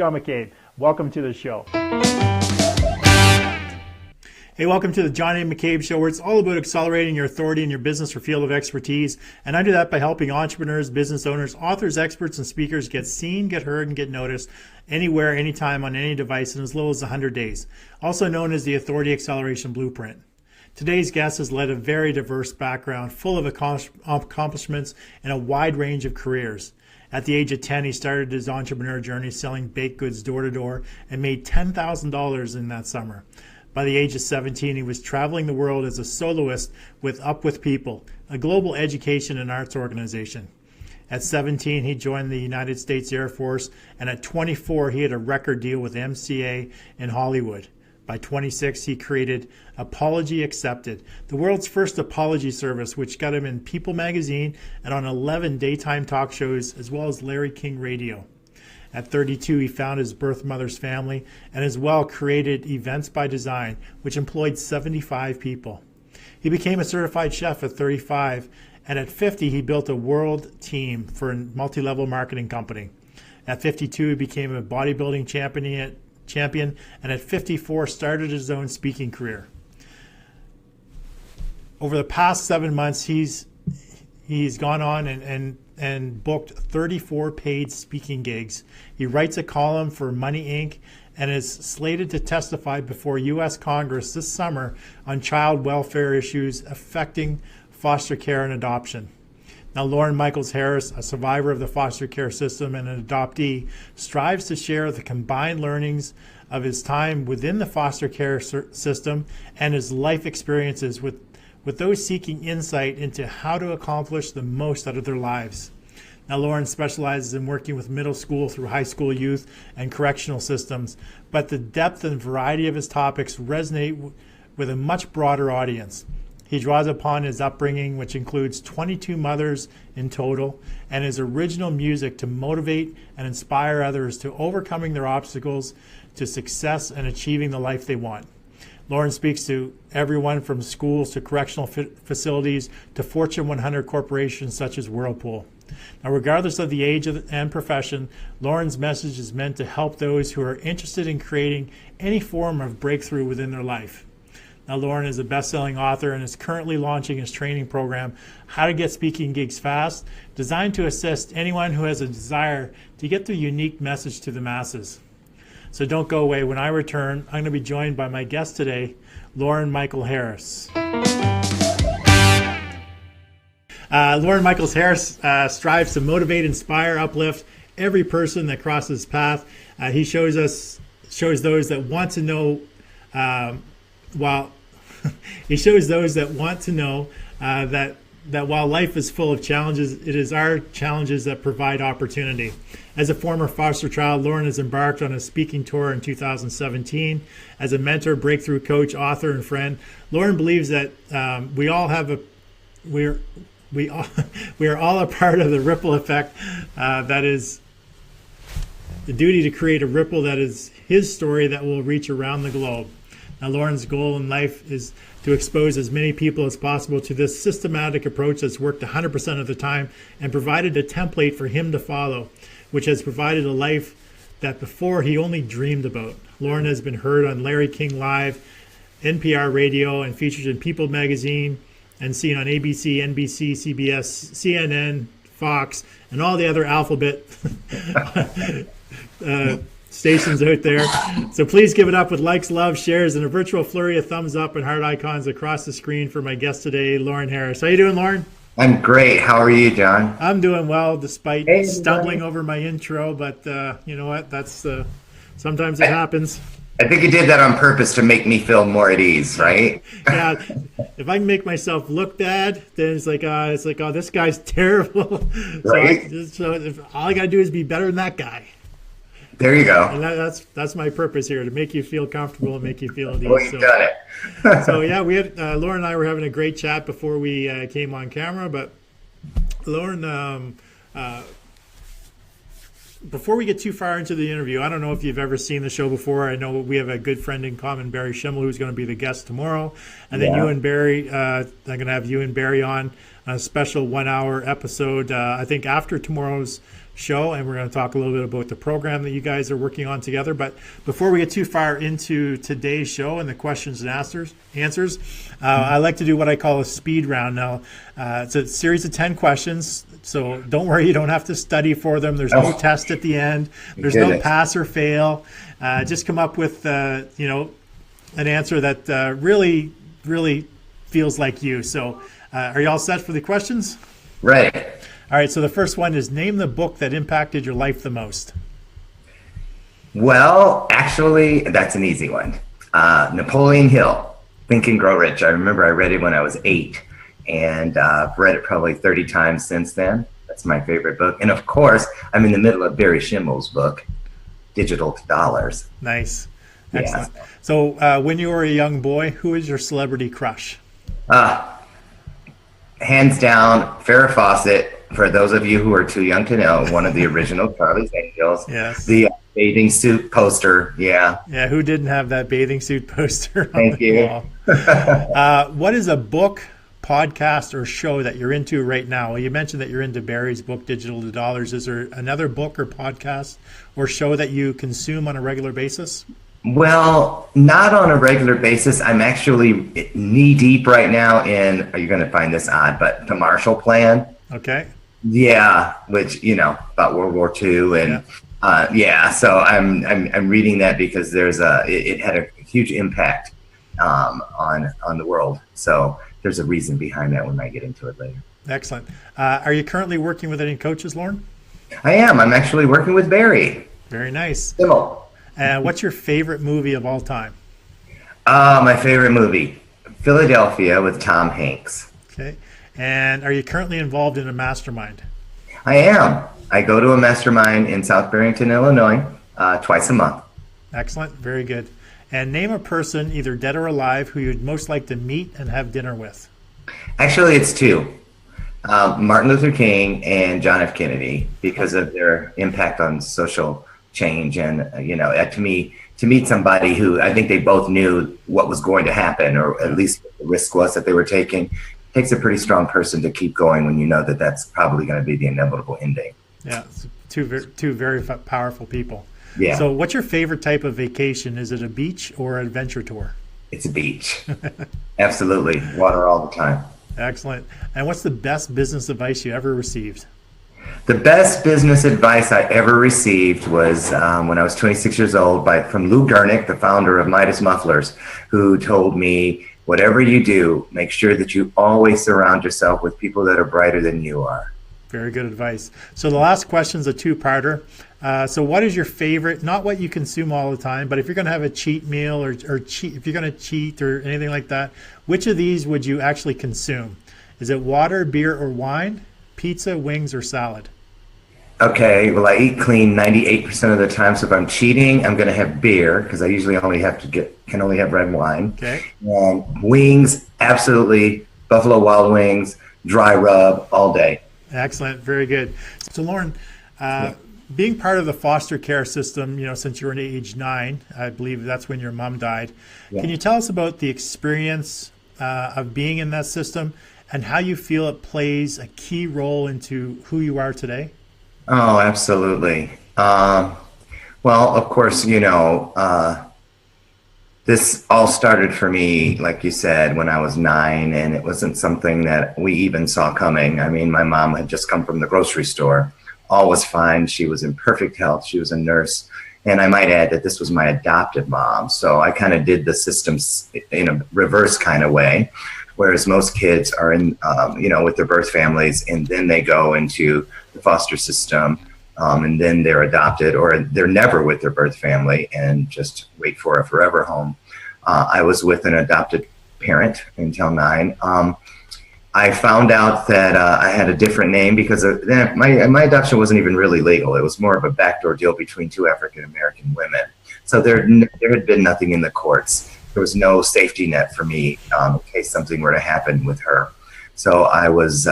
Sean McCabe. Welcome to the show. Hey, welcome to the John A. McCabe Show, where it's all about accelerating your authority in your business or field of expertise. And I do that by helping entrepreneurs, business owners, authors, experts, and speakers get seen, get heard, and get noticed anywhere, anytime, on any device in as little as 100 days, also known as the Authority Acceleration Blueprint. Today's guest has led a very diverse background, full of accomplishments and a wide range of careers. At the age of 10, he started his entrepreneur journey selling baked goods door to door and made $10,000 in that summer. By the age of 17, he was traveling the world as a soloist with Up With People, a global education and arts organization. At 17, he joined the United States Air Force, and at 24, he had a record deal with MCA in Hollywood. By 26, he created Apology Accepted, the world's first apology service, which got him in People magazine and on 11 daytime talk shows, as well as Larry King Radio. At 32, he founded his birth mother's family and as well created Events by Design, which employed 75 people. He became a certified chef at 35, and at 50, he built a world team for a multi-level marketing company. At 52, he became a bodybuilding champion, and at 54, started his own speaking career. Over the past 7 months, he's gone on and booked 34 paid speaking gigs. He writes a column for Money Inc. and is slated to testify before U.S. Congress this summer on child welfare issues affecting foster care and adoption. Now, Lauren Michaels Harris, a survivor of the foster care system and an adoptee, strives to share the combined learnings of his time within the foster care system and his life experiences with those seeking insight into how to accomplish the most out of their lives. Now, Lauren specializes in working with middle school through high school youth and correctional systems, but the depth and variety of his topics resonate with a much broader audience. He draws upon his upbringing, which includes 22 mothers in total, and his original music to motivate and inspire others to overcoming their obstacles to success and achieving the life they want. Lauren speaks to everyone from schools to correctional facilities to Fortune 100 corporations such as Whirlpool. Now, regardless of the age and profession, Lauren's message is meant to help those who are interested in creating any form of breakthrough within their life. Now, Lauren is a best-selling author and is currently launching his training program, How to Get Speaking Gigs Fast, designed to assist anyone who has a desire to get their unique message to the masses. So don't go away. When I return, I'm going to be joined by my guest today, Lauren Michaels Harris. Lauren Michaels Harris strives to motivate, inspire, uplift every person that crosses his path. He shows those that want to know, that while life is full of challenges, it is our challenges that provide opportunity. As a former foster child, Lauren has embarked on a speaking tour in 2017. As a mentor, breakthrough coach, author, and friend, Lauren believes that we are all a part of the ripple effect. That is the duty to create a ripple that is his story that will reach around the globe. Now, Lauren's goal in life is to expose as many people as possible to this systematic approach that's worked 100% of the time and provided a template for him to follow, which has provided a life that before he only dreamed about. Lauren has been heard on Larry King Live, NPR Radio, and featured in People magazine and seen on ABC, NBC, CBS, CNN, Fox, and all the other alphabet stations out there. So please give it up with likes, love, shares, and a virtual flurry of thumbs up and heart icons across the screen for my guest today, Lauren Harris. How you doing, Lauren? I'm great. How are you, John? I'm doing well, despite stumbling over my intro, but you know what? That's sometimes it happens. I think you did that on purpose to make me feel more at ease, right? Yeah. If I can make myself look bad, then it's like, oh, this guy's terrible. Right. So all I got to do is be better than that guy. There you go. And that's my purpose here, to make you feel comfortable and make you feel at ease. Well, you got it. So yeah, we had Lauren and I were having a great chat before we came on camera. But Lauren, before we get too far into the interview, I don't know if you've ever seen the show before. I know we have a good friend in common, Barry Schimmel, who's going to be the guest tomorrow. And then you and Barry, I'm going to have you and Barry on a special 1 hour episode, I think after tomorrow's show, and we're going to talk a little bit about the program that you guys are working on together. But before we get too far into today's show and the questions and answers, I like to do what I call a speed round. Now, it's a series of 10 questions, so don't worry, you don't have to study for them. There's no test at the end. There's no pass or fail. Just come up with, an answer that really, really feels like you. So are you all set for the questions? Right. All right, so the first one is, name the book that impacted your life the most. Well, actually, that's an easy one. Napoleon Hill, Think and Grow Rich. I remember I read it when I was 8, and I've read it probably 30 times since then. That's my favorite book. And of course, I'm in the middle of Barry Schimmel's book, Digital Dollars. Nice. Excellent. Yeah. So when you were a young boy, who was your celebrity crush? Hands down, Farrah Fawcett. For those of you who are too young to know, one of the original Charlie's Angels. Yes. The bathing suit poster. Yeah. Yeah. Who didn't have that bathing suit poster on Thank the you. wall? What is a book, podcast, or show that you're into right now? Well, you mentioned that you're into Barry's book, Digital to Dollars. Is there another book or podcast or show that you consume on a regular basis? Well, not on a regular basis. I'm actually knee deep right now in, you're going to find this odd, but the Marshall Plan. Okay. Yeah, which, about World War II. And so I'm reading that because it had a huge impact on the world. So there's a reason behind that when I get into it later. Excellent. Are you currently working with any coaches, Lauren? I am. I'm actually working with Barry. Very nice. Simple. What's your favorite movie of all time? My favorite movie, Philadelphia with Tom Hanks. Okay. And are you currently involved in a mastermind? I am. I go to a mastermind in South Barrington, Illinois, twice a month. Excellent. Very good. And name a person, either dead or alive, who you'd most like to meet and have dinner with. Actually, it's two. Martin Luther King and John F. Kennedy, because of their impact on social change. And, to meet somebody who I think they both knew what was going to happen, or at least what the risk was that they were taking, takes a pretty strong person to keep going when you know that that's probably going to be the inevitable ending. Yeah, two very powerful people. Yeah. So what's your favorite type of vacation? Is it a beach or an adventure tour? It's a beach. Absolutely. Water all the time. Excellent. And what's the best business advice you ever received? The best business advice I ever received was when I was 26 years old from Lou Gernick, the founder of Midas Mufflers, who told me, whatever you do, make sure that you always surround yourself with people that are brighter than you are. Very good advice. So the last question is a two-parter. So what is your favorite, not what you consume all the time, but if you're going to have a cheat meal or if you're going to cheat or anything like that, which of these would you actually consume? Is it water, beer, or wine, pizza, wings, or salad? Okay, well, I eat clean 98% of the time. So if I'm cheating, I'm going to have beer because I usually can only have red wine. Okay. Wings, absolutely. Buffalo Wild Wings, dry rub all day. Excellent. Very good. So Lauren, being part of the foster care system, since you were age 9, I believe that's when your mom died. Yeah. Can you tell us about the experience of being in that system and how you feel it plays a key role into who you are today? Oh, absolutely. Well, of course, this all started for me, like you said, when I was 9, and it wasn't something that we even saw coming. I mean, my mom had just come from the grocery store. All was fine. She was in perfect health. She was a nurse. And I might add that this was my adopted mom. So I kind of did the systems in a reverse kind of way, whereas most kids are in, with their birth families, and then they go into the foster system, and then they're adopted, or they're never with their birth family and just wait for a forever home. I was with an adopted parent until 9. I found out that I had a different name because my adoption wasn't even really legal. It was more of a backdoor deal between 2 African-American women. So there had been nothing in the courts. There was no safety net for me in case something were to happen with her. So I was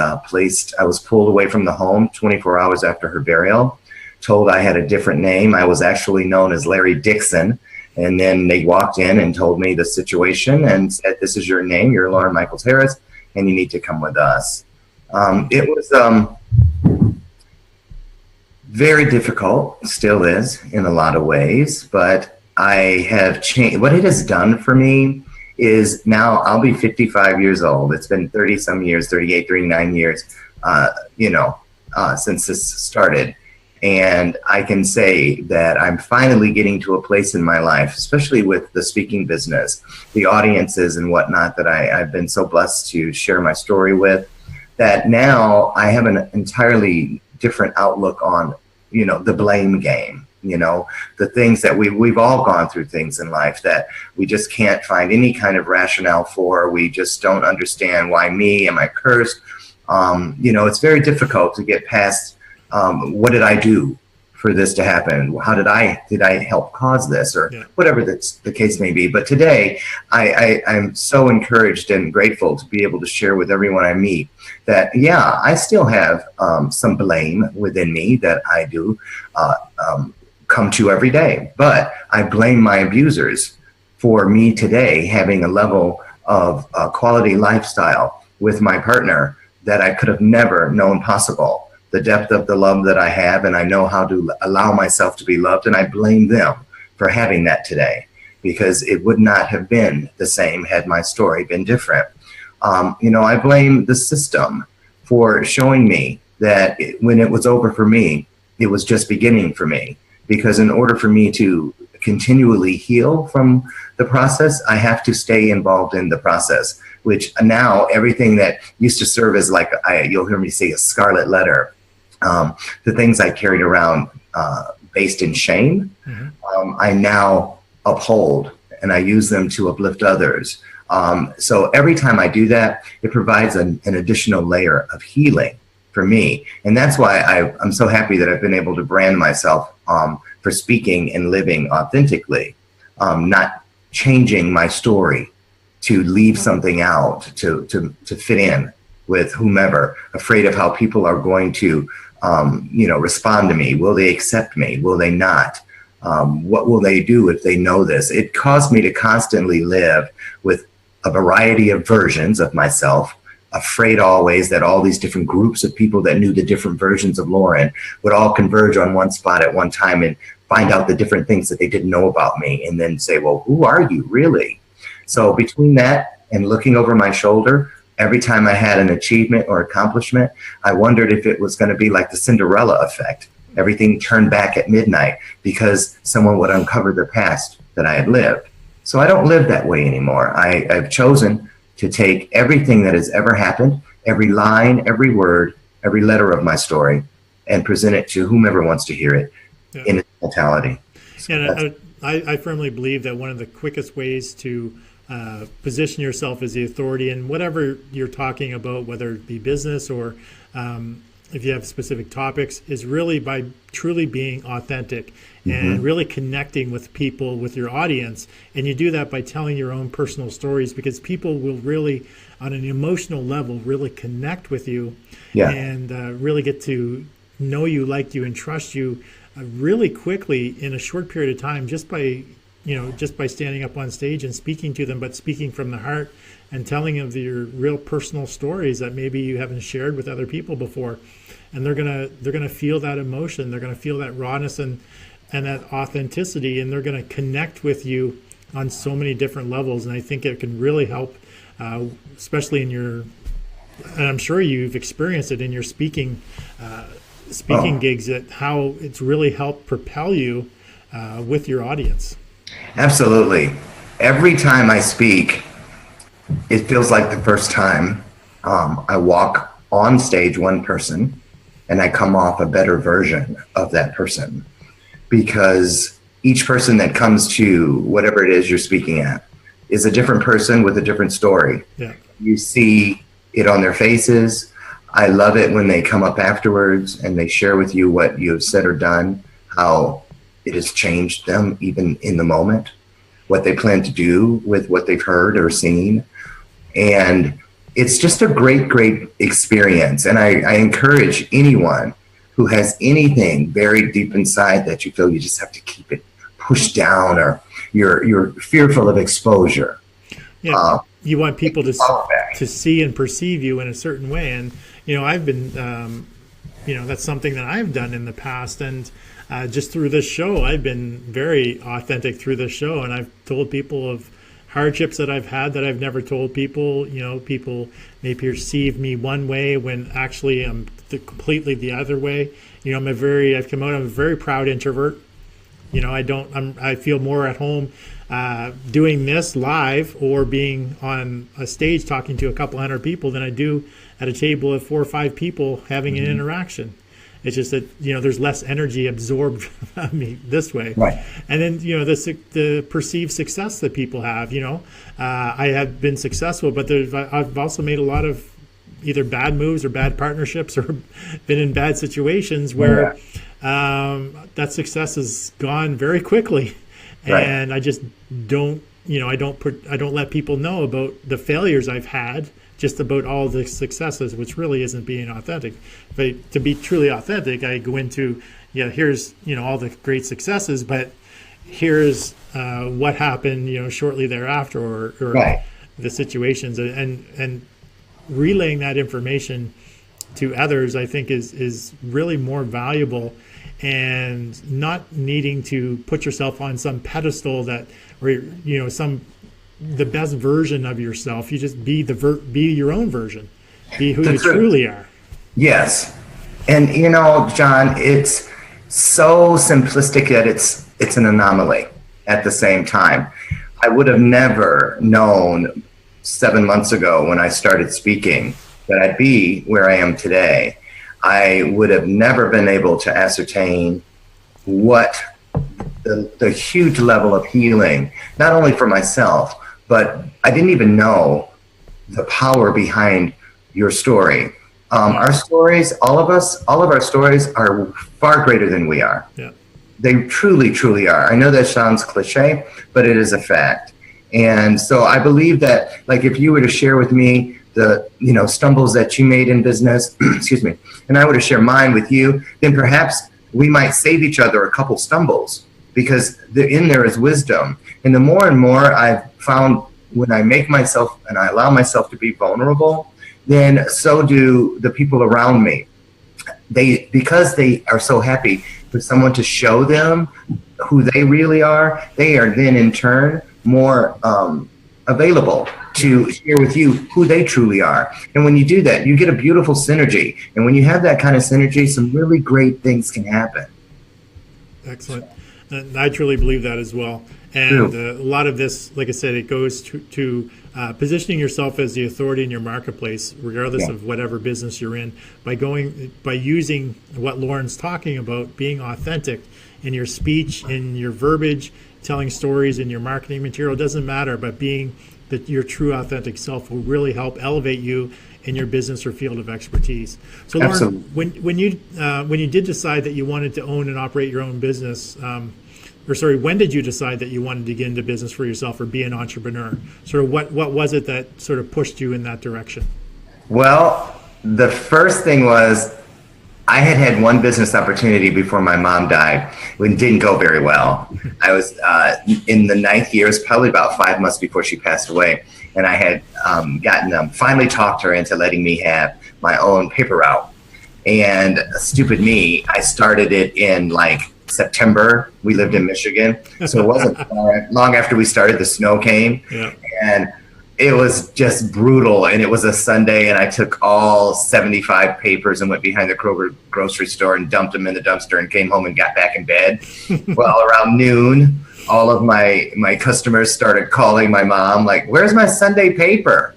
pulled away from the home 24 hours after her burial, told I had a different name. I was actually known as Larry Dixon. And then they walked in and told me the situation and said, "This is your name. You're Lauren Michaels Harris, and you need to come with us." It was Very difficult, still is in a lot of ways, but I have changed. What it has done for me is now I'll be 55 years old. It's been 30 some years, 38, 39 years, since this started. And I can say that I'm finally getting to a place in my life, especially with the speaking business, the audiences and whatnot that I've been so blessed to share my story with, that now I have an entirely different outlook on, the blame game, the things that we've all gone through things in life that we just can't find any kind of rationale for. We just don't understand why me, am I cursed? It's very difficult to get past, what did I do for this to happen? How did I help cause this, or whatever the case may be. But today I'm so encouraged and grateful to be able to share with everyone I meet that, I still have some blame within me that I do come to every day, but I blame my abusers for me today having a level of quality lifestyle with my partner that I could have never known possible. The depth of the love that I have, and I know how to allow myself to be loved, and I blame them for having that today, because it would not have been the same had my story been different. I blame the system for showing me that when it was over for me, it was just beginning for me, because in order for me to continually heal from the process, I have to stay involved in the process, which now everything that used to serve as you'll hear me say a scarlet letter, the things I carried around based in shame, I now uphold, and I use them to uplift others. So every time I do that, it provides an additional layer of healing for me. And that's why I'm so happy that I've been able to brand myself for speaking and living authentically, not changing my story to leave something out, to fit in with whomever, afraid of how people are going to respond to me. Will they accept me? Will they not? What will they do if they know this? It caused me to constantly live with a variety of versions of myself, afraid always that all these different groups of people that knew the different versions of Lauren would all converge on one spot at one time and find out the different things that they didn't know about me, and then say, well, who are you really? So between that and looking over my shoulder, every time I had an achievement or accomplishment, I wondered if it was going to be like the Cinderella effect. Everything turned back at midnight because someone would uncover the past that I had lived. So I don't live that way anymore. I've chosen to take everything that has ever happened, every line, every word, every letter of my story, and present it to whomever wants to hear it in its totality. So and I firmly believe that one of the quickest ways to position yourself as the authority in whatever you're talking about, whether it be business or if you have specific topics, is really by truly being authentic and really connecting with people, with your audience. And you do that by telling your own personal stories, because people will really, on an emotional level, really connect with you and really get to know you, like you, and trust you really quickly in a short period of time, just by standing up on stage and speaking to them, but speaking from the heart and telling of your real personal stories that maybe you haven't shared with other people before. And they're gonna feel that emotion, they're gonna feel that rawness and that authenticity, and they're gonna connect with you on so many different levels. And I think it can really help, especially in your, and I'm sure you've experienced it in your speaking gigs, that how it's really helped propel you with your audience. Absolutely. Every time I speak, it feels like the first time. I walk on stage one person and I come off a better version of that person, because each person that comes to whatever it is you're speaking at is a different person with a different story. Yeah. You see it on their faces. I love it when they come up afterwards and they share with you what you have said or done, how it has changed them even in the moment, what they plan to do with what they've heard or seen. And it's just a great, great experience. And I encourage anyone who has anything buried deep inside that you feel you just have to keep it pushed down, or you're fearful of exposure. Yeah, you want people to see and perceive you in a certain way. And, I've been that's something that I've done in the past. And just through this show, I've been very authentic through this show, and I've told people of hardships that I've had that I've never told people. People may perceive me one way when actually I'm completely the other way. I've come out, I'm a very proud introvert. I feel more at home doing this live or being on a stage talking to a couple hundred people than I do at a table of 4 or 5 people having an interaction. It's just that, there's less energy absorbed from me this way. Right. And then, the perceived success that people have, I have been successful, but I've also made a lot of either bad moves or bad partnerships or been in bad situations where that success is gone very quickly. And I just don't, I don't let people know about the failures I've had, just about all the successes, which really isn't being authentic. But to be truly authentic, I go into, here's, all the great successes, but here's what happened, shortly thereafter, or the situations, and relaying that information to others, I think is really more valuable, and not needing to put yourself on some pedestal the best version of yourself. You just be your own version, be who you truly are. Yes. And John, it's so simplistic that it's an anomaly at the same time. I would have never known 7 months ago when I started speaking that I'd be where I am today. I would have never been able to ascertain what the huge level of healing, not only for myself, but I didn't even know the power behind your story. Our stories, all of our stories are far greater than we are. Yeah. They truly, truly are. I know that sounds cliche, but it is a fact. And so I believe that, like, if you were to share with me the, stumbles that you made in business, excuse me, and I were to share mine with you, then perhaps we might save each other a couple stumbles, because in there is wisdom. And the more and more I've found, when I make myself and I allow myself to be vulnerable, then so do the people around me. Because they are so happy for someone to show them who they really are, they are then in turn more available to share with you who they truly are. And when you do that, you get a beautiful synergy. And when you have that kind of synergy, some really great things can happen. Excellent. And I truly believe that as well. And a lot of this, like I said, it goes to positioning yourself as the authority in your marketplace, regardless of whatever business you're in, by using what Lauren's talking about, being authentic in your speech, in your verbiage, telling stories in your marketing material. It doesn't matter, but being your true authentic self will really help elevate you in your business or field of expertise. So Lauren, when you did decide that you wanted to own and operate your own business, when did you decide that you wanted to get into business for yourself or be an entrepreneur? Sort of what was it that sort of pushed you in that direction? Well, the first thing was I had one business opportunity before my mom died. It didn't go very well. I was in the 9th year, probably about 5 months before she passed away. And I had finally talked her into letting me have my own paper route. And stupid me, I started it in September. We lived in Michigan. So it wasn't long after we started, the snow came. Yeah. And it was just brutal. And it was a Sunday, and I took all 75 papers and went behind the Kroger grocery store and dumped them in the dumpster and came home and got back in bed. Well, around noon, all of my customers started calling my mom, where's my Sunday paper?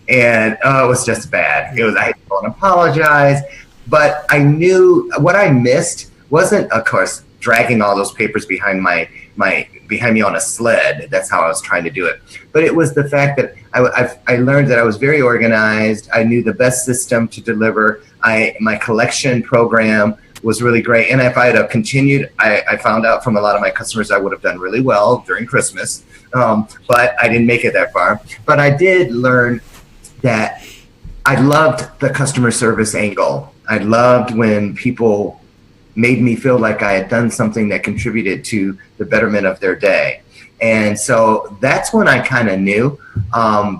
And it was just bad. I had to go and apologize. But I knew what I missed wasn't, of course, dragging all those papers behind behind me on a sled. That's how I was trying to do it. But it was the fact that I learned that I was very organized. I knew the best system to deliver. My collection program was really great. And if I had continued, I found out from a lot of my customers I would have done really well during Christmas. But I didn't make it that far. But I did learn that I loved the customer service angle. I loved when people made me feel like I had done something that contributed to the betterment of their day. And so that's when I kind of knew.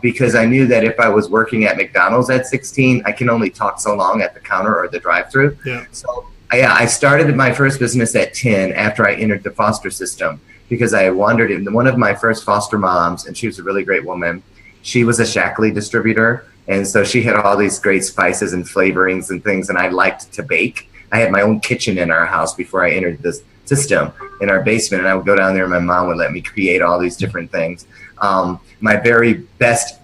because I knew that if I was working at McDonald's at 16, I can only talk so long at the counter or the drive-through. Yeah. So I started my first business at 10 after I entered the foster system, because I wandered in. One of my first foster moms, and she was a really great woman, she was a Shackley distributor. And so she had all these great spices and flavorings and things, and I liked to bake. I had my own kitchen in our house before I entered this system in our basement, and I would go down there and my mom would let me create all these different things. My very best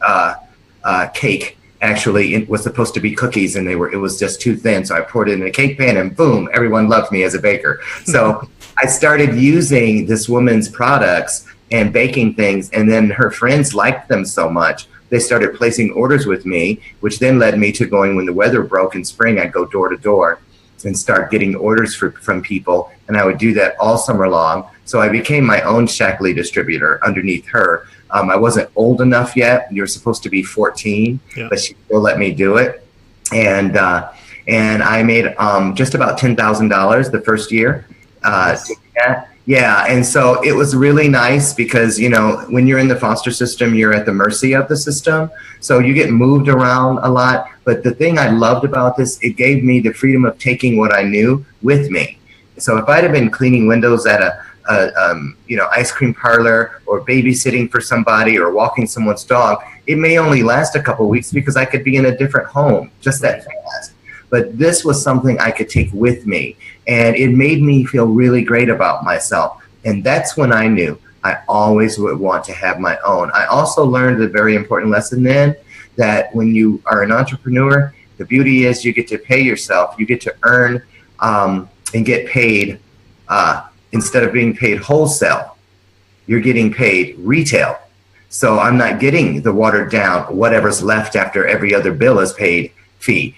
cake actually, it was supposed to be cookies, and it was just too thin, so I poured it in a cake pan, and boom, everyone loved me as a baker. So I started using this woman's products and baking things, and then her friends liked them so much, they started placing orders with me, which then led me to going, when the weather broke in spring, I'd go door to door and start getting orders from people, and I would do that all summer long. So I became my own Shackley distributor underneath her. I wasn't old enough yet. You're supposed to be 14, yeah, but she still let me do it. And I made just about $10,000 the first year. Doing that. Yeah, and so it was really nice because, you know, when you're in the foster system, you're at the mercy of the system. So you get moved around a lot. But the thing I loved about this, it gave me the freedom of taking what I knew with me. So if I'd have been cleaning windows at a ice cream parlor, or babysitting for somebody, or walking someone's dog, it may only last a couple of weeks because I could be in a different home just that fast. But this was something I could take with me, and it made me feel really great about myself. And that's when I knew I always would want to have my own. I also learned a very important lesson then, that when you are an entrepreneur, the beauty is you get to pay yourself. You get to earn and get paid. Instead of being paid wholesale, you're getting paid retail. So I'm not getting the watered down, whatever's left after every other bill is paid fee.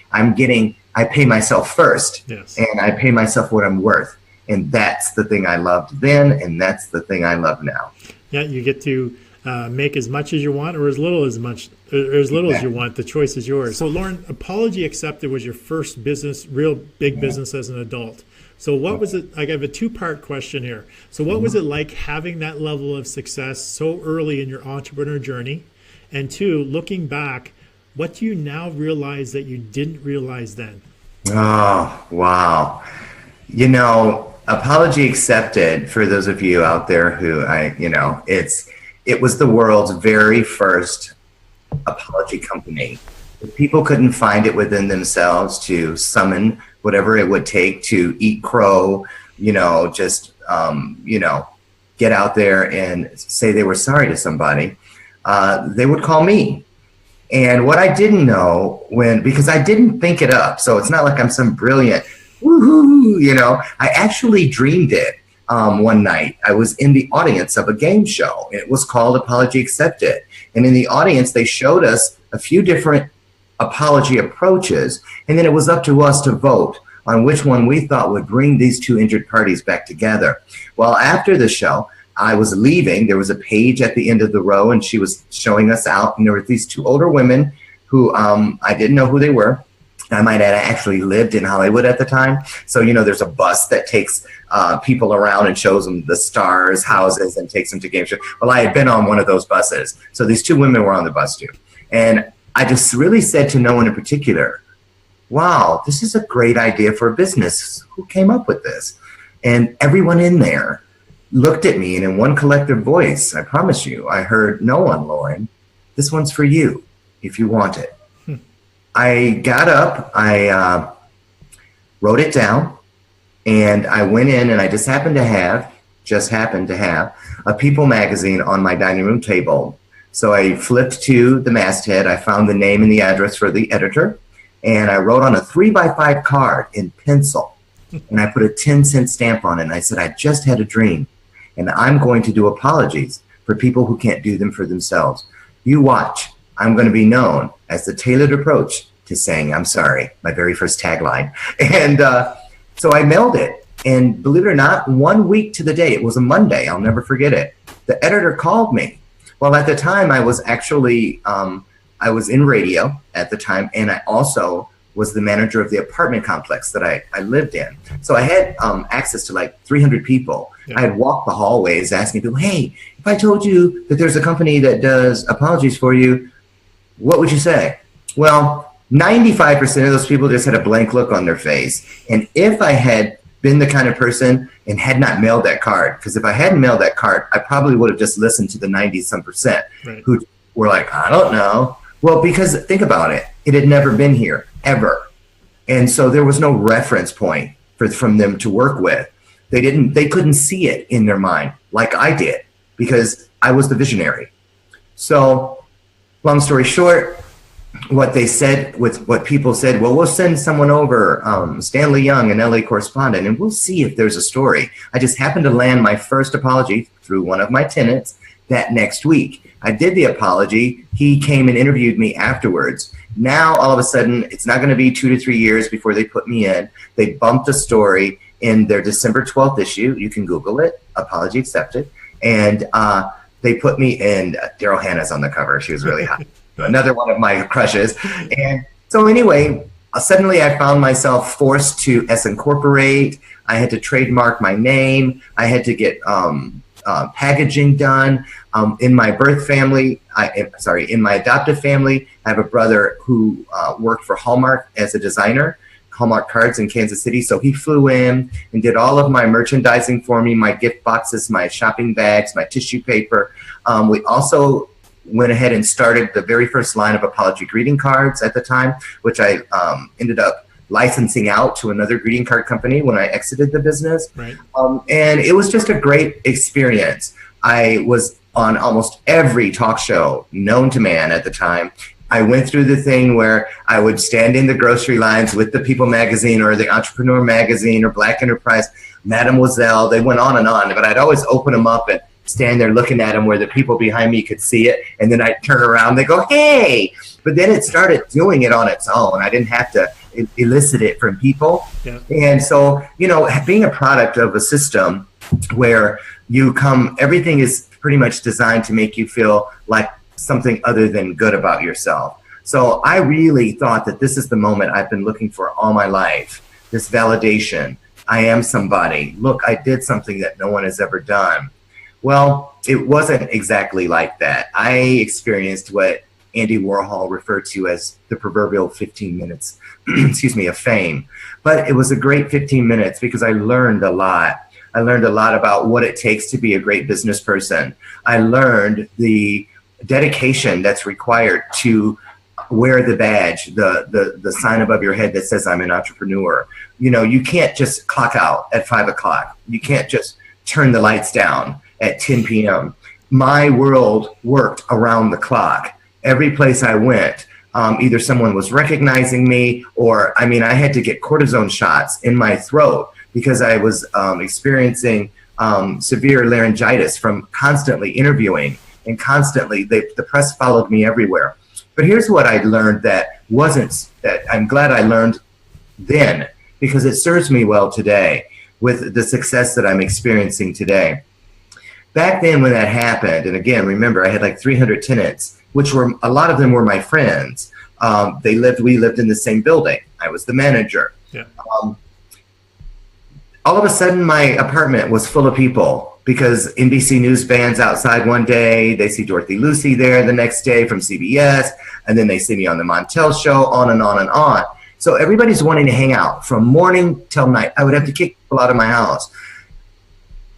I pay myself first, yes, and I pay myself what I'm worth. And that's the thing I loved then, and that's the thing I love now. Yeah, you get to make as much as you want, or as little as you want. The choice is yours. So Lauren, Apology Accepted was your first business, real big business as an adult. So what was it, I have a two-part question here. So what was it like having that level of success so early in your entrepreneur journey? And two, looking back, what do you now realize that you didn't realize then? Oh, wow. You know, Apology Accepted, for those of you out there who it was the world's very first apology company. People couldn't find it within themselves to summon whatever it would take to eat crow, get out there and say they were sorry to somebody. They would call me. And what I didn't know because I didn't think it up, so it's not like I'm some brilliant, woohoo, I actually dreamed it. One night I was in the audience of a game show. It was called Apology Accepted. And in the audience, they showed us a few different apology approaches, and then it was up to us to vote on which one we thought would bring these two injured parties back together. Well, after the show, I was leaving. There was a page at the end of the row, and she was showing us out, and there were these two older women who I didn't know who they were. I might add, I actually lived in Hollywood at the time. So, there's a bus that takes people around and shows them the stars, houses, and takes them to game shows. Well, I had been on one of those buses. So these two women were on the bus too. And I just really said to no one in particular, wow, this is a great idea for a business. Who came up with this? And everyone in there looked at me, and in one collective voice, I promise you, I heard, no one, Lauren. This one's for you, if you want it. I got up, I wrote it down, and I went in, and I just happened to have a People magazine on my dining room table. So I flipped to the masthead, I found the name and the address for the editor, and I wrote on a 3x5 card in pencil, and I put a 10-cent stamp on it, and I said, I just had a dream, and I'm going to do apologies for people who can't do them for themselves. You watch. I'm going to be known as the tailored approach to saying I'm sorry, my very first tagline. And so I mailed it. And believe it or not, 1 week to the day, it was a Monday, I'll never forget it, the editor called me. Well, at the time, I was actually, I was in radio at the time, and I also was the manager of the apartment complex that I lived in. So I had access to like 300 people. Yeah. I had walked the hallways asking people, hey, if I told you that there's a company that does apologies for you, what would you say? Well, 95% of those people just had a blank look on their face. And if I had been the kind of person and had not mailed that card, because if I hadn't mailed that card, I probably would have just listened to the 90-some% Right. who were like, I don't know. Well, because think about it. It had never been here, ever. And so there was no reference point from them to work with. They couldn't see it in their mind like I did because I was the visionary. So long story short, what they said, with what people said, well, we'll send someone over, Stanley Young, an LA correspondent, and we'll see if there's a story. I just happened to land my first apology through one of my tenants that next week. I did the apology. He came and interviewed me afterwards. Now, all of a sudden, it's not going to be 2 to 3 years before they put me in. They bumped a story in their December 12th issue. You can Google it, apology accepted. And they put me in, Daryl Hannah's on the cover. She was really hot. Another one of my crushes. And so anyway, suddenly I found myself forced to S-incorporate. I had to trademark my name. I had to get packaging done. In my birth family, in my adoptive family, I have a brother who worked for Hallmark as a designer, Hallmark cards in Kansas City. So he flew in and did all of my merchandising for me, my gift boxes, my shopping bags, my tissue paper. We also went ahead and started the very first line of apology greeting cards at the time, which I ended up licensing out to another greeting card company when I exited the business. Right. And it was just a great experience. I was on almost every talk show known to man at the time. I went through the thing where I would stand in the grocery lines with the People magazine or the Entrepreneur magazine or Black Enterprise, Mademoiselle. They went on and on, but I'd always open them up and stand there looking at them where the people behind me could see it. And then I'd turn around, they go, hey. But then it started doing it on its own. I didn't have to elicit it from people. Yeah. And so, being a product of a system where everything is pretty much designed to make you feel like something other than good about yourself. So I really thought that this is the moment I've been looking for all my life, this validation. I am somebody. Look, I did something that no one has ever done. Well, it wasn't exactly like that. I experienced what Andy Warhol referred to as the proverbial 15 minutes, of fame. But it was a great 15 minutes because I learned a lot. I learned a lot about what it takes to be a great business person. I learned the dedication that's required to wear the badge, the sign above your head that says I'm an entrepreneur. You can't just clock out at 5 o'clock. You can't just turn the lights down at 10 p.m. My world worked around the clock. Every place I went, either someone was recognizing me or, I had to get cortisone shots in my throat because I was experiencing severe laryngitis from constantly interviewing and constantly, the press followed me everywhere. But here's what I learned that I'm glad I learned then because it serves me well today with the success that I'm experiencing today. Back then when that happened, and again, remember, I had like 300 tenants, which a lot of them were my friends. We lived in the same building. I was the manager. Yeah. All of a sudden, my apartment was full of people because NBC News bands outside one day, they see Dorothy Lucy there the next day from CBS, and then they see me on the Montel show, on and on and on. So everybody's wanting to hang out from morning till night. I would have to kick people out of my house.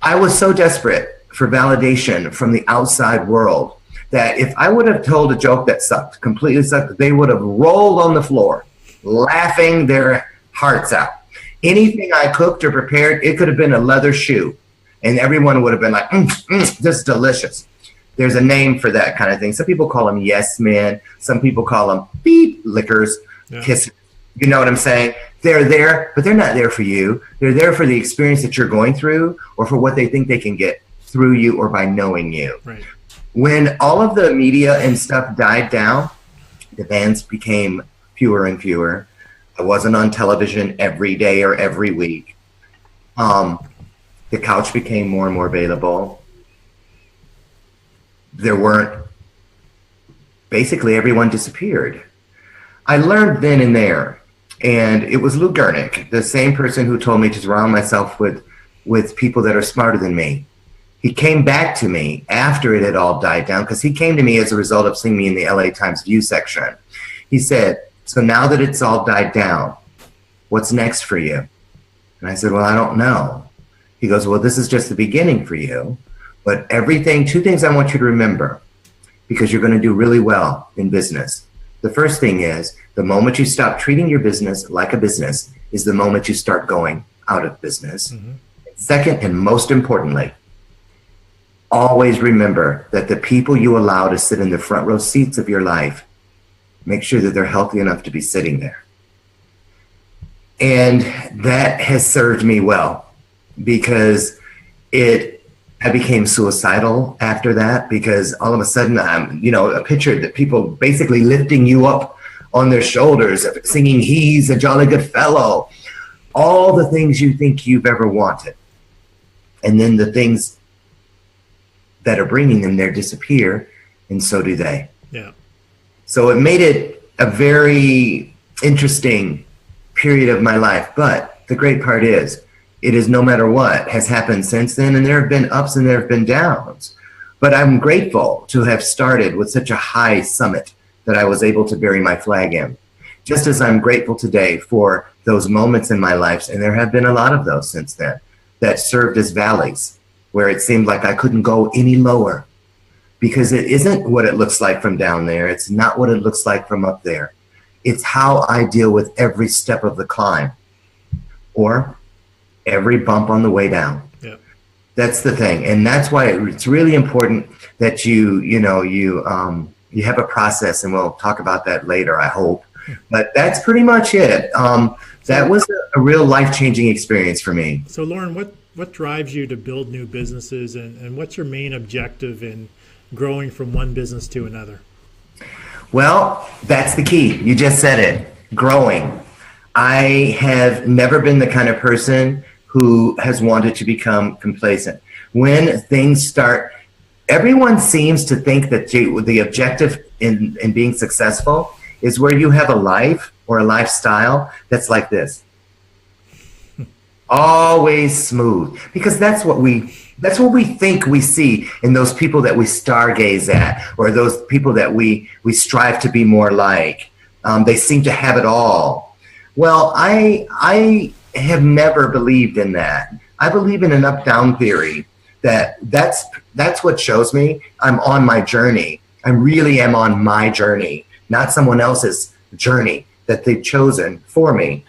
I was so desperate for validation from the outside world that if I would have told a joke that sucked, completely sucked, they would have rolled on the floor, laughing their hearts out. Anything I cooked or prepared, it could have been a leather shoe, and everyone would have been like, this is delicious. There's a name for that kind of thing. Some people call them yes men. Some people call them beep lickers, kisses. You know what I'm saying? They're there, but they're not there for you. They're there for the experience that you're going through or for what they think they can get through you or by knowing you. Right. When all of the media and stuff died down, the bands became fewer and fewer. I wasn't on television every day or every week. The couch became more and more available. Basically everyone disappeared. I learned then and there And it was Lou Gurnick, the same person who told me to surround myself with people that are smarter than me. He came back to me after it had all died down, because he came to me as a result of seeing me in the LA Times View section. He said, so now that it's all died down, what's next for you? And I said, well, I don't know. He goes, well, this is just the beginning for you. But two things I want you to remember, because you're going to do really well in business. The first thing is, the moment you stop treating your business like a business is the moment you start going out of business. Mm-hmm. Second, and most importantly, always remember that the people you allow to sit in the front row seats of your life, make sure that they're healthy enough to be sitting there. And that has served me well, because I became suicidal after that, because all of a sudden I'm, a picture that people basically lifting you up on their shoulders, singing "He's a Jolly Good Fellow," all the things you think you've ever wanted. And then the things that are bringing them there disappear, and so do they. Yeah. So it made it a very interesting period of my life. But the great part is, it is no matter what has happened since then, and there have been ups and there have been downs. But I'm grateful to have started with such a high summit that I was able to bury my flag in. Just as I'm grateful today for those moments in my life, and there have been a lot of those since then, that served as valleys, where it seemed like I couldn't go any lower, because it isn't what it looks like from down there. It's not what it looks like from up there. It's how I deal with every step of the climb, or every bump on the way down. Yeah. That's the thing. And that's why it's really important that you have a process, and we'll talk about that later, I hope. But that's pretty much it. That was a real life-changing experience for me. So Lauren, what drives you to build new businesses, and what's your main objective in growing from one business to another? Well, that's the key. You just said it, growing. I have never been the kind of person who has wanted to become complacent. When things start, everyone seems to think that the objective in being successful is where you have a life or a lifestyle that's like this. Always smooth, because that's what we think we see in those people that we stargaze at, or those people that we strive to be more like. They seem to have it all. Well, I have never believed in that. I believe in an up-down theory. That's what shows me I'm on my journey. I really am on my journey, not someone else's journey that they've chosen for me.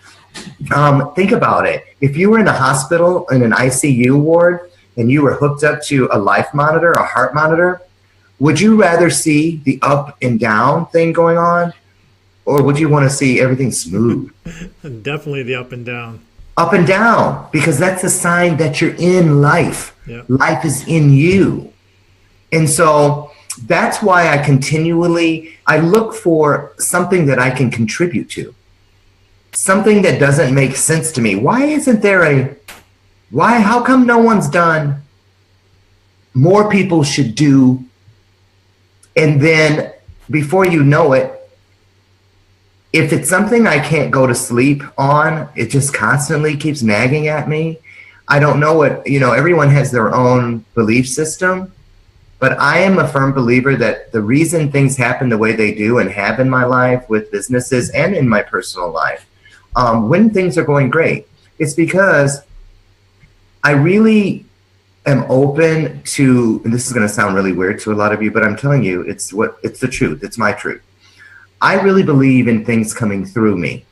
Think about it. If you were in a hospital in an ICU ward and you were hooked up to a life monitor, a heart monitor, would you rather see the up and down thing going on, or would you want to see everything smooth? Definitely the up and down. Up and down, because that's a sign that you're in life. Yeah. Life is in you. And so that's why I look for something that I can contribute to. Something that doesn't make sense to me. How come no one's done? More people should do. And then before you know it, if it's something I can't go to sleep on, it just constantly keeps nagging at me. I don't know everyone has their own belief system, but I am a firm believer that the reason things happen the way they do and have in my life with businesses and in my personal life, when things are going great, it's because I really am open to, and this is going to sound really weird to a lot of you, but I'm telling you, it's the truth. It's my truth. I really believe in things coming through me.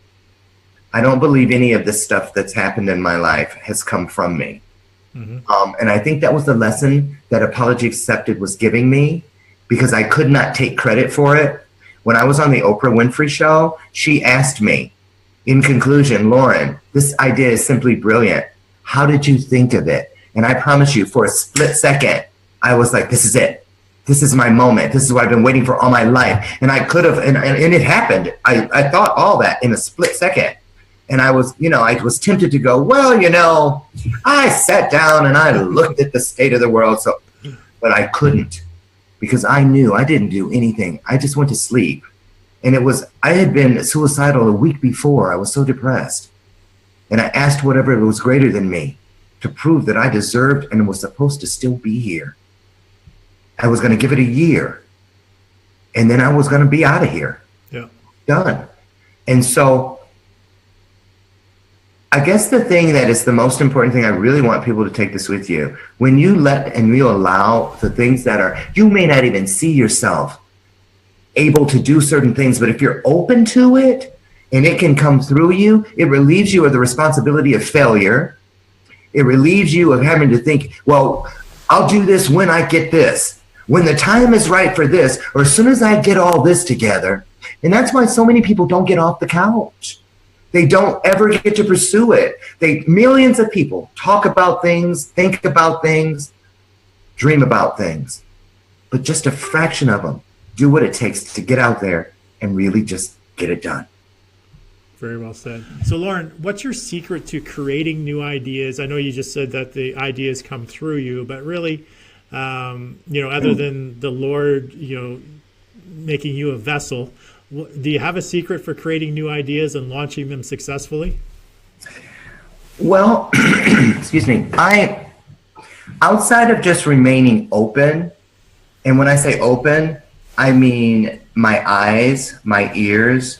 I don't believe any of this stuff that's happened in my life has come from me. Mm-hmm. And I think that was the lesson that Apology Accepted was giving me, because I could not take credit for it. When I was on the Oprah Winfrey Show, she asked me, in conclusion, Lauren, this idea is simply brilliant. How did you think of it? And I promise you, for a split second, I was like, this is it. This is my moment. This is what I've been waiting for all my life. And I could have, and it happened. I thought all that in a split second. And I was tempted to go, well, I sat down and I looked at the state of the world. But I couldn't, because I knew I didn't do anything. I just went to sleep. And I had been suicidal a week before. I was so depressed. And I asked whatever was greater than me to prove that I deserved and was supposed to still be here. I was going to give it a year. And then I was going to be out of here. Yeah. Done. And so I guess the thing that is the most important thing, I really want people to take this with you. When you let and you allow the things that are, you may not even see yourself able to do certain things, but if you're open to it and it can come through you, it relieves you of the responsibility of failure. It relieves you of having to think, well, I'll do this when I get this, when the time is right for this, or as soon as I get all this together. And that's why so many people don't get off the couch. They don't ever get to pursue it. Millions of people talk about things, think about things, dream about things, but just a fraction of them do what it takes to get out there and really just get it done. Very well said. So Lauren, what's your secret to creating new ideas? I know you just said that the ideas come through you, but really, other than the Lord, making you a vessel, do you have a secret for creating new ideas and launching them successfully? Well, excuse me. Outside of just remaining open, and when I say open, I mean my eyes, my ears,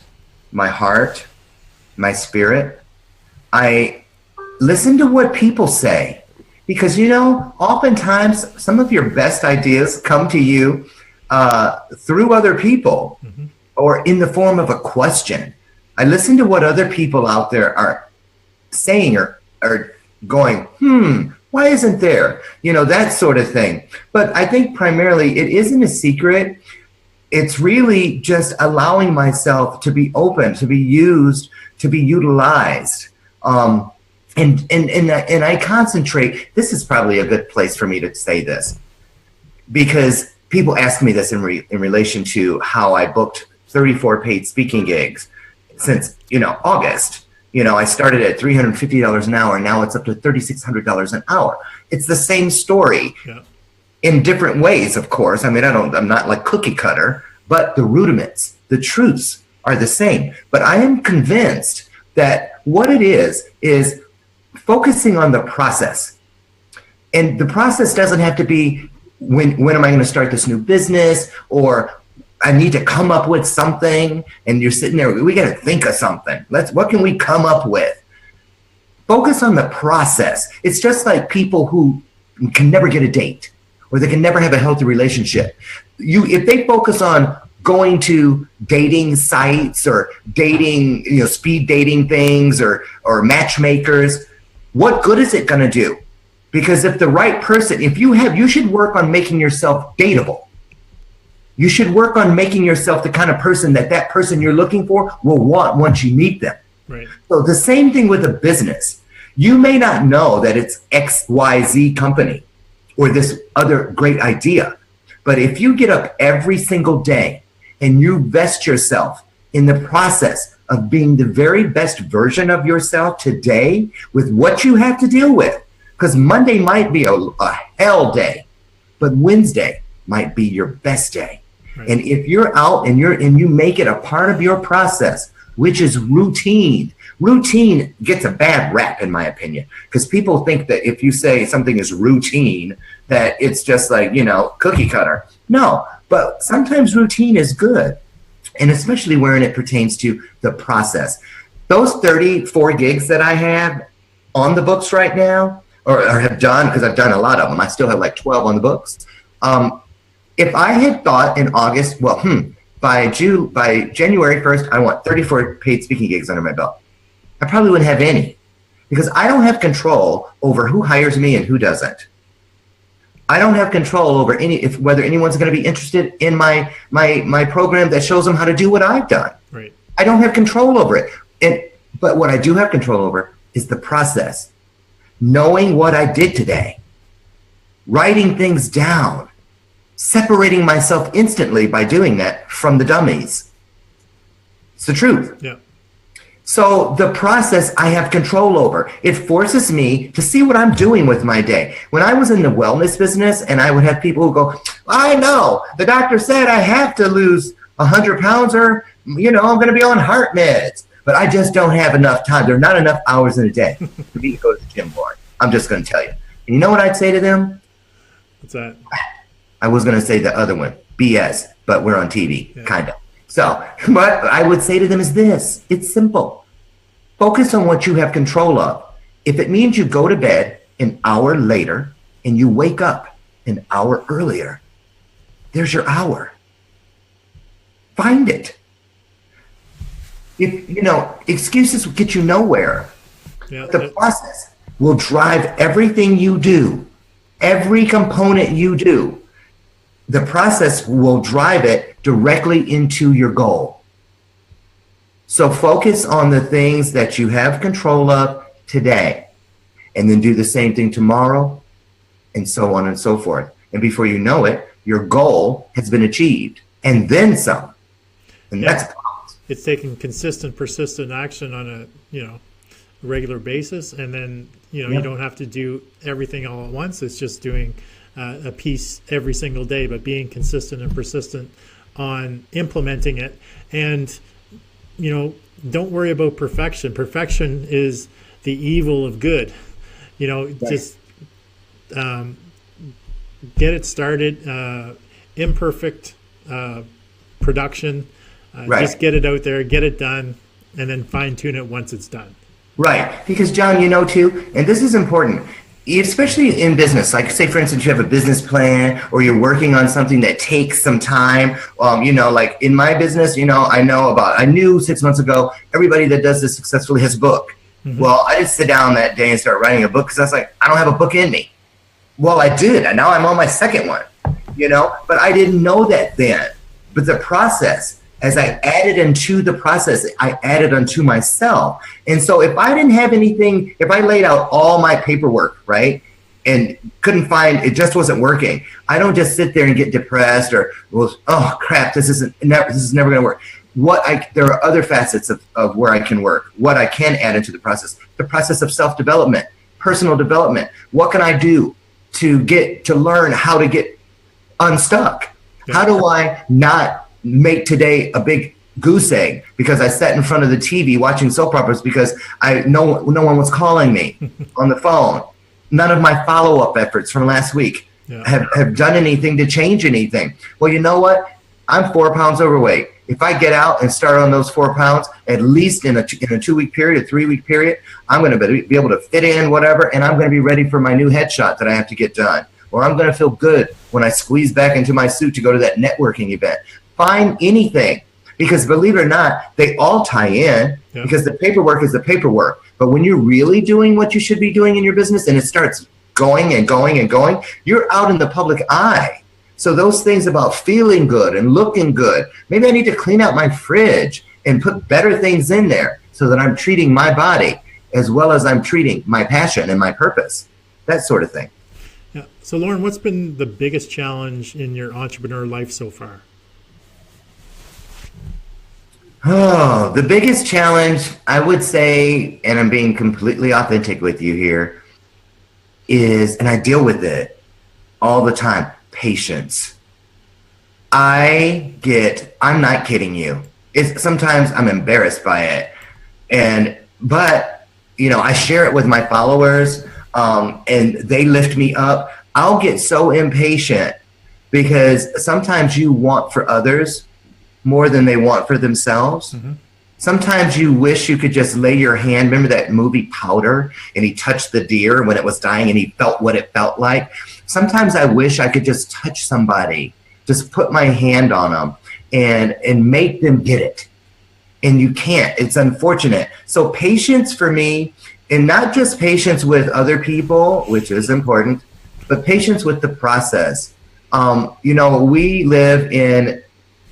my heart, my spirit. I listen to what people say, because oftentimes some of your best ideas come to you through other people, or in the form of a question. I listen to what other people out there are saying or going, why isn't there? That sort of thing. But I think primarily it isn't a secret. It's really just allowing myself to be open, to be used, to be utilized. And I concentrate. This is probably a good place for me to say this, because people ask me this in relation to how I booked 34 paid speaking gigs since, August. I started at $350 an hour. Now it's up to $3,600 an hour. It's the same story. Yeah. In different ways, of course. I mean, I'm not like cookie cutter, but the rudiments, the truths are the same. But I am convinced that what it is focusing on the process. And the process doesn't have to be when am I going to start this new business, or I need to come up with something, and you're sitting there, we got to think of something. What can we come up with? Focus on the process. It's just like people who can never get a date, or they can never have a healthy relationship. If they focus on going to dating sites or dating, speed dating things or matchmakers, what good is it going to do? Because if the right person, you should work on making yourself dateable. You should work on making yourself the kind of person that person you're looking for will want once you meet them. Right. So the same thing with a business. You may not know that it's XYZ company or this other great idea, but if you get up every single day and you vest yourself in the process of being the very best version of yourself today with what you have to deal with, because Monday might be a hell day, but Wednesday might be your best day. Right. And if you're out and you make it a part of your process, which is routine. Routine gets a bad rap, in my opinion, because people think that if you say something is routine, that it's just like, cookie cutter. No, but sometimes routine is good, and especially when it pertains to the process. Those 34 gigs that I have on the books right now, or have done, because I've done a lot of them. I still have like 12 on the books. If I had thought in August, by January 1st, I want 34 paid speaking gigs under my belt, I probably wouldn't have any, because I don't have control over who hires me and who doesn't. I don't have control over whether anyone's going to be interested in my program that shows them how to do what I've done. Right. I don't have control over it. But what I do have control over is the process. Knowing what I did today, writing things down, separating myself instantly by doing that from the dummies. It's the truth. Yeah. So the process I have control over. It forces me to see what I'm doing with my day. When I was in the wellness business and I would have people who go, I know, the doctor said I have to lose 100 pounds or I'm going to be on heart meds, but I just don't have enough time. There are not enough hours in a day for me to go to the gym for it. I'm just going to tell you. And you know what I'd say to them? What's that? I was going to say the other one, BS, but we're on TV, kind of. So what I would say to them is this. It's simple. Focus on what you have control of. If it means you go to bed an hour later and you wake up an hour earlier, there's your hour. Find it. If excuses will get you nowhere. Yeah, the process will drive everything you do, every component you do. The process will drive it directly into your goal. So focus on the things that you have control of today, and then do the same thing tomorrow, and so on and so forth. And before you know it, your goal has been achieved, and then some. And that's it's taking consistent, persistent action on a regular basis, and then you don't have to do everything all at once. It's just doing a piece every single day, but being consistent and persistent on implementing it. And don't worry about perfection. Perfection is the evil of good. Just get it started. Imperfect production. Just get it out there, get it done, and then fine tune it once it's done. Right. Because John, too, and this is important, especially in business, like say, for instance, you have a business plan or you're working on something that takes some time. Like in my business, I knew 6 months ago, everybody that does this successfully has a book. Mm-hmm. Well, I didn't sit down that day and start writing a book because I was like, I don't have a book in me. Well, I did. And now I'm on my second one, but I didn't know that then. But the process, as I added into the process, I added unto myself. And so if I didn't have anything, if I laid out all my paperwork, right, and couldn't find, it just wasn't working, I don't just sit there and get depressed or, oh crap, this is never going to work. There are other facets of where I can work, what I can add into the process of self-development, personal development. What can I do to learn how to get unstuck? Yeah. How do I not make today a big goose egg because I sat in front of the TV watching soap operas because no one was calling me on the phone. None of my follow-up efforts from last week have done anything to change anything. Well, you know what? I'm 4 pounds overweight. If I get out and start on those 4 pounds, at least in a 2-week period, a 3-week period, I'm going to be able to fit in whatever, and I'm going to be ready for my new headshot that I have to get done. Or I'm going to feel good when I squeeze back into my suit to go to that networking event. Find anything, because believe it or not, they all tie in because the paperwork is the paperwork. But when you're really doing what you should be doing in your business and it starts going and going and going, you're out in the public eye. So those things about feeling good and looking good, maybe I need to clean out my fridge and put better things in there so that I'm treating my body as well as I'm treating my passion and my purpose, that sort of thing. Yeah. So Lauren, what's been the biggest challenge in your entrepreneur life so far? Oh, the biggest challenge, I would say, and I'm being completely authentic with you here, is, and I deal with it all the time, patience. I'm not kidding you. Sometimes I'm embarrassed by it. But I share it with my followers, and they lift me up. I'll get so impatient because sometimes you want for others more than they want for themselves. Mm-hmm. Sometimes you wish you could just lay your hand. Remember that movie Powder? And he touched the deer when it was dying and he felt what it felt like. Sometimes I wish I could just touch somebody, just put my hand on them and make them get it. And you can't. It's unfortunate. So patience for me, and not just patience with other people, which is important, but patience with the process. We live in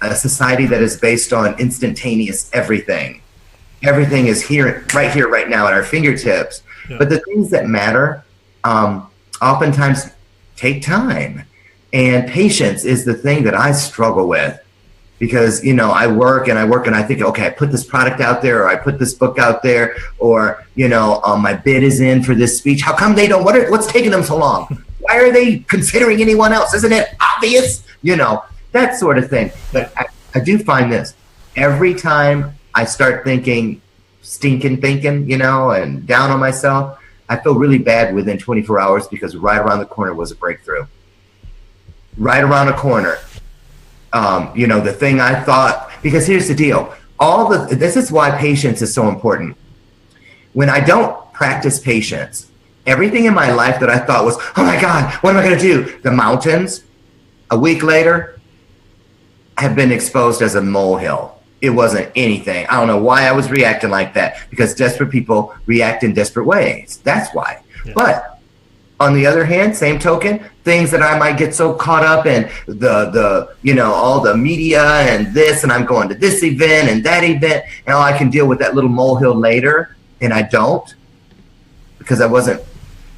a society that is based on instantaneous everything. Everything is right now at our fingertips. Yeah. But the things that matter oftentimes take time. And patience is the thing that I struggle with because, I work and I think, okay, I put this product out there or I put this book out there or, my bid is in for this speech. How come they don't, what's taking them so long? Why are they considering anyone else? Isn't it obvious? That sort of thing. But I do find this. every time I start thinking, stinking thinking, and down on myself, I feel really bad within 24 hours because right around the corner was a breakthrough. Right around the corner. The thing I thought, because here's the deal. This is why patience is so important. When I don't practice patience, everything in my life that I thought was, oh my God, what am I going to do? The mountains, a week later, have been exposed as a molehill. It wasn't anything. I don't know why I was reacting like that, because desperate people react in desperate ways. That's why. Yeah. But on the other hand, same token, things that I might get so caught up in all the media and this, and I'm going to this event and that event, and I can deal with that little molehill later, and I don't, because I wasn't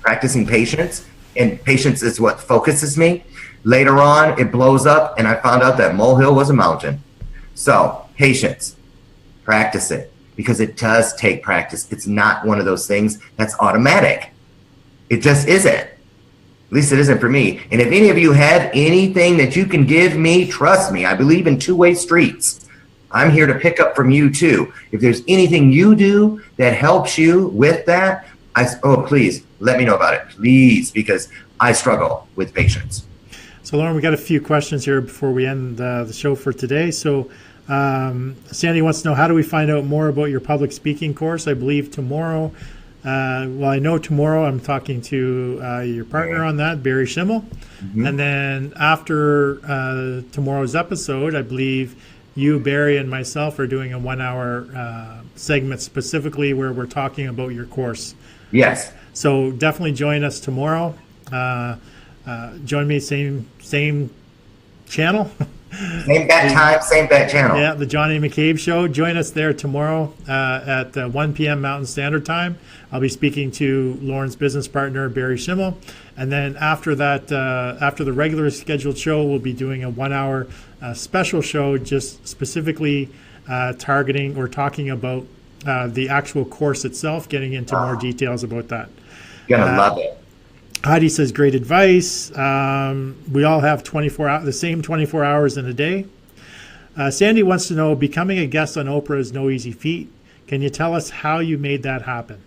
practicing patience, and patience is what focuses me. Later on, it blows up, and I found out that molehill was a mountain. So, patience, practice it, because it does take practice. It's not one of those things that's automatic. It just isn't. At least it isn't for me. And if any of you have anything that you can give me, trust me, I believe in two-way streets. I'm here to pick up from you too. If there's anything you do that helps you with that, please let me know about it, please, because I struggle with patience. So Lauren, we got a few questions here before we end the show for today. So Sandy wants to know, how do we find out more about your public speaking course? I believe tomorrow. I know tomorrow I'm talking to your partner on that, Barry Schimmel. Mm-hmm. And then after tomorrow's episode, I believe you, Barry, and myself are doing a 1 hour segment specifically where we're talking about your course. Yes. So definitely join us tomorrow. Join me, same channel. Same bat time, same bat channel. Yeah, the Johnny McCabe Show. Join us there tomorrow at 1 p.m. Mountain Standard Time. I'll be speaking to Lauren's business partner, Barry Schimmel. And then after that, after the regular scheduled show, we'll be doing a 1 hour special show just specifically targeting or talking about the actual course itself, getting into more details about that. You're going to love it. Heidi says, great advice. We all have the same 24 hours in a day. Sandy wants to know, becoming a guest on Oprah is no easy feat. Can you tell us how you made that happen?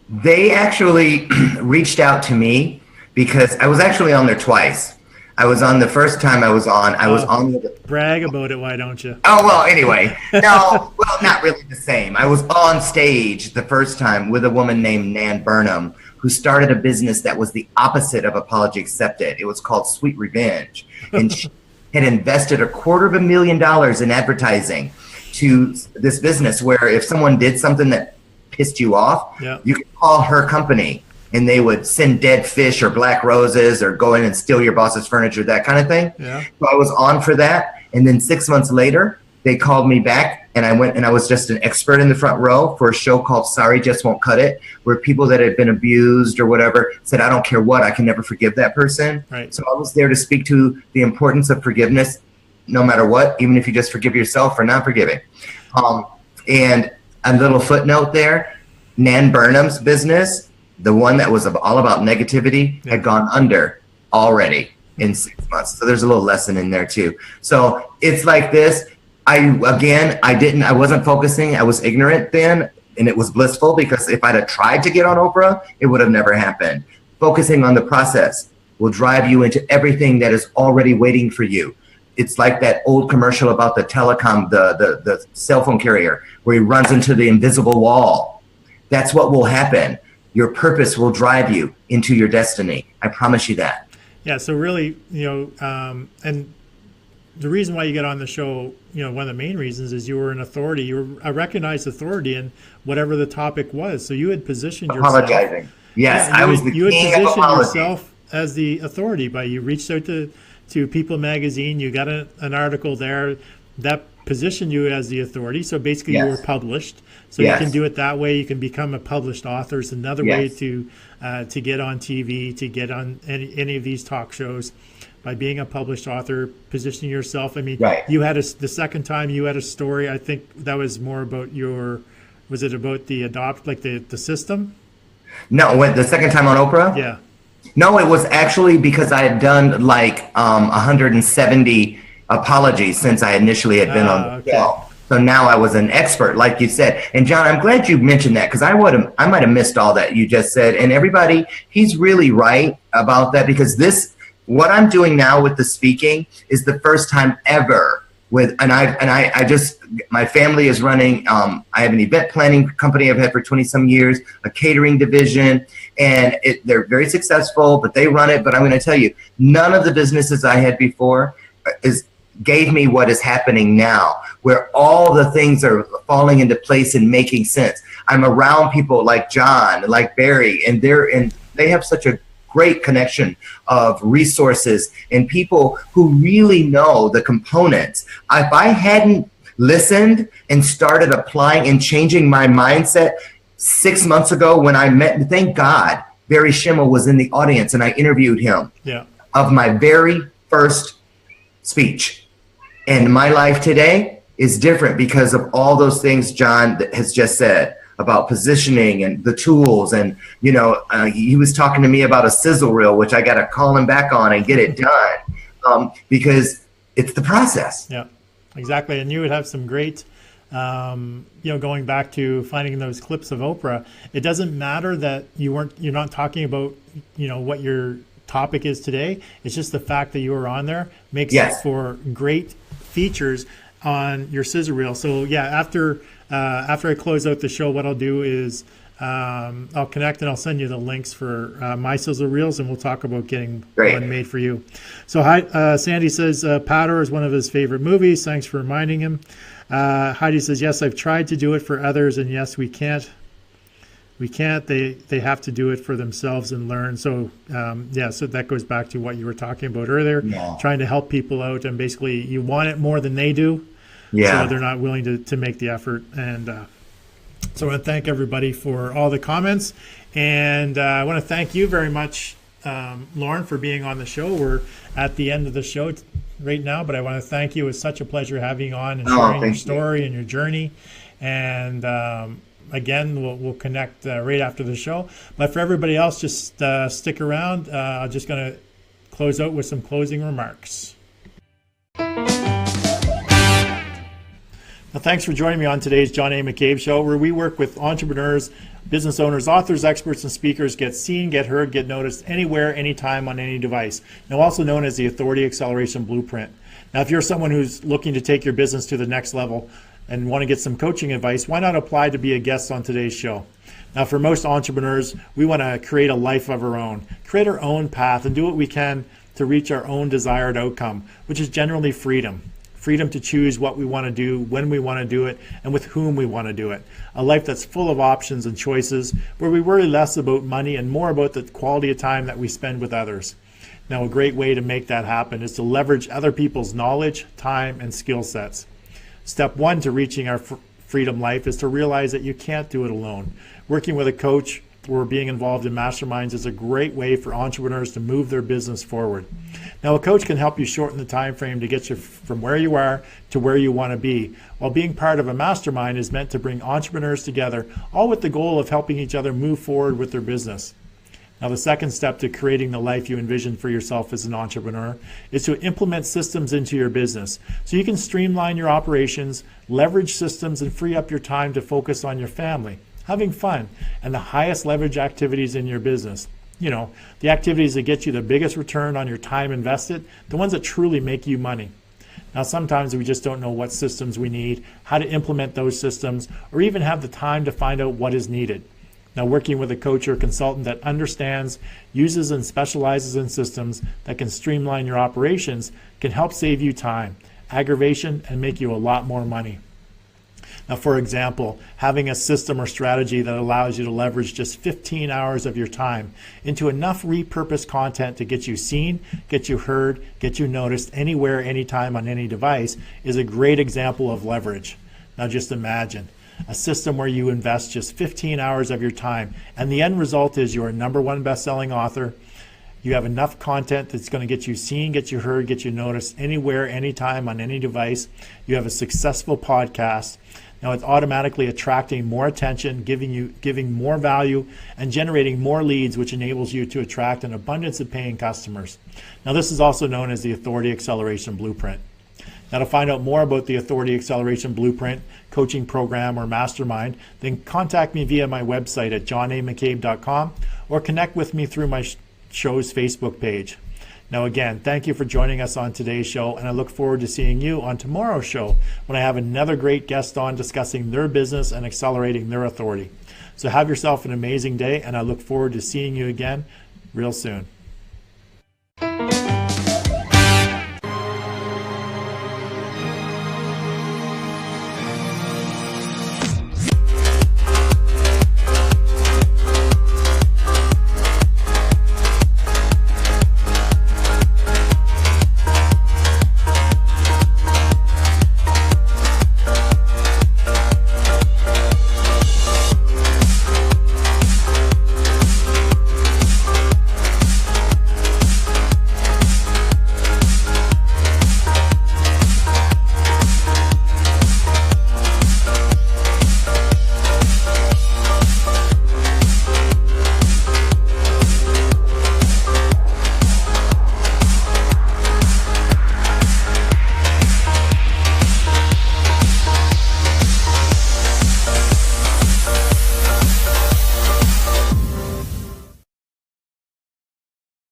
They actually reached out to me because I was actually on there twice. I was on the first time I was on. Brag about it, why don't you? Oh, well, anyway. No, well, not really the same. I was on stage the first time with a woman named Nan Burnham, who started a business that was the opposite of Apology Accepted. It was called Sweet Revenge. And she had invested $250,000 in advertising to this business where if someone did something that pissed you off, you could call her company and they would send dead fish or black roses or go in and steal your boss's furniture, that kind of thing. Yeah. So I was on for that. And then 6 months later, they called me back and I went and I was just an expert in the front row for a show called Sorry Just Won't Cut It, where people that had been abused or whatever said, I don't care what, I can never forgive that person. Right. So I was there to speak to the importance of forgiveness, no matter what, even if you just forgive yourself for not forgiving. And a little footnote there, Nan Burnham's business, the one that was all about negativity, had gone under already in 6 months. So there's a little lesson in there too. So it's like this. I wasn't focusing. I was ignorant then, and it was blissful because if I'd have tried to get on Oprah, it would have never happened. Focusing on the process will drive you into everything that is already waiting for you. It's like that old commercial about the telecom, the cell phone carrier, where he runs into the invisible wall. That's what will happen. Your purpose will drive you into your destiny. I promise you that. Yeah. So really, and the reason why you get on the show, one of the main reasons is you were an authority. You were a recognized authority in whatever the topic was. So you had positioned yourself. Apologizing. Yes, I was the king of apology. You had positioned yourself as the authority by you reached out to People Magazine. You got an article there that positioned you as the authority. So basically you were published. So you can do it that way. You can become a published author. It's another way to get on TV, to get on any of these talk shows. By being a published author, positioning yourself. I mean, you had the second time you had a story. I think that was more about was it about the system? No, the second time on Oprah? Yeah. No, it was actually because I had done 170 apologies since I initially had been on the Okay. show. So now I was an expert, like you said. And John, I'm glad you mentioned that because I might have missed all that you just said. And everybody, he's really right about that because what I'm doing now with the speaking is the first time ever my family is running, I have an event planning company I've had for 20 some years, a catering division, and they're very successful, but they run it. But I'm going to tell you, none of the businesses I had before gave me what is happening now, where all the things are falling into place and making sense. I'm around people like John, like Barry, and they have such a great connection of resources and people who really know the components. If I hadn't listened and started applying and changing my mindset 6 months ago when I met, thank God, Barry Schimmel was in the audience and I interviewed him of my very first speech. And my life today is different because of all those things John has just said about positioning and the tools. And, he was talking to me about a sizzle reel, which I got to call him back on and get it done because it's the process. Yeah, exactly. And you would have some great, going back to finding those clips of Oprah, it doesn't matter that you're not talking about, what your topic is today. It's just the fact that you were on there makes it for great features on your scissor reel. So yeah, after I close out the show, what I'll do is I'll connect and I'll send you the links for my sizzle reels, and we'll talk about getting one made for you. So hi, Sandy says Powder is one of his favorite movies. Thanks for reminding him. Heidi says, yes, I've tried to do it for others, and yes, we can't. They have to do it for themselves and learn. So so that goes back to what you were talking about earlier, trying to help people out, and basically you want it more than they do. So they're not willing to make the effort. And so I want to thank everybody for all the comments. And I want to thank you very much, Lauren, for being on the show. We're at the end of the show right now, but I want to thank you. It's such a pleasure having you on and sharing your story and your journey. And again, we'll connect right after the show. But for everybody else, just stick around. I'm just going to close out with some closing remarks. Well, thanks for joining me on today's John A. McCabe Show, where we work with entrepreneurs, business owners, authors, experts, and speakers get seen, get heard, get noticed anywhere, anytime, on any device. Now, also known as the Authority Acceleration Blueprint. Now, if you're someone who's looking to take your business to the next level and want to get some coaching advice, why not apply to be a guest on today's show? Now, for most entrepreneurs, we want to create a life of our own, create our own path, and do what we can to reach our own desired outcome, which is generally freedom. Freedom to choose what we want to do, when we want to do it, and with whom we want to do it. A life that's full of options and choices, where we worry less about money and more about the quality of time that we spend with others. Now, a great way to make that happen is to leverage other people's knowledge, time, and skill sets. Step one to reaching our freedom life is to realize that you can't do it alone. Working with a coach or being involved in masterminds is a great way for entrepreneurs to move their business forward. Now, a coach can help you shorten the time frame to get you from where you are to where you want to be, while being part of a mastermind is meant to bring entrepreneurs together, all with the goal of helping each other move forward with their business. Now, the second step to creating the life you envision for yourself as an entrepreneur is to implement systems into your business so you can streamline your operations, leverage systems, and free up your time to focus on your family, having fun, and the highest leverage activities in your business. The activities that get you the biggest return on your time invested, the ones that truly make you money. Now, sometimes we just don't know what systems we need, how to implement those systems, or even have the time to find out what is needed. Now, working with a coach or consultant that understands, uses, and specializes in systems that can streamline your operations can help save you time, aggravation, and make you a lot more money. Now, for example, having a system or strategy that allows you to leverage just 15 hours of your time into enough repurposed content to get you seen, get you heard, get you noticed anywhere, anytime, on any device is a great example of leverage. Now, just imagine a system where you invest just 15 hours of your time, and the end result is you're a #1 best-selling author. You have enough content that's going to get you seen, get you heard, get you noticed anywhere, anytime, on any device. You have a successful podcast. Now, it's automatically attracting more attention, giving more value, and generating more leads, which enables you to attract an abundance of paying customers. Now, this is also known as the Authority Acceleration Blueprint. Now, to find out more about the Authority Acceleration Blueprint coaching program or mastermind, then contact me via my website at johnamccabe.com or connect with me through my show's Facebook page. Now, again, thank you for joining us on today's show, and I look forward to seeing you on tomorrow's show when I have another great guest on discussing their business and accelerating their authority. So have yourself an amazing day, and I look forward to seeing you again real soon.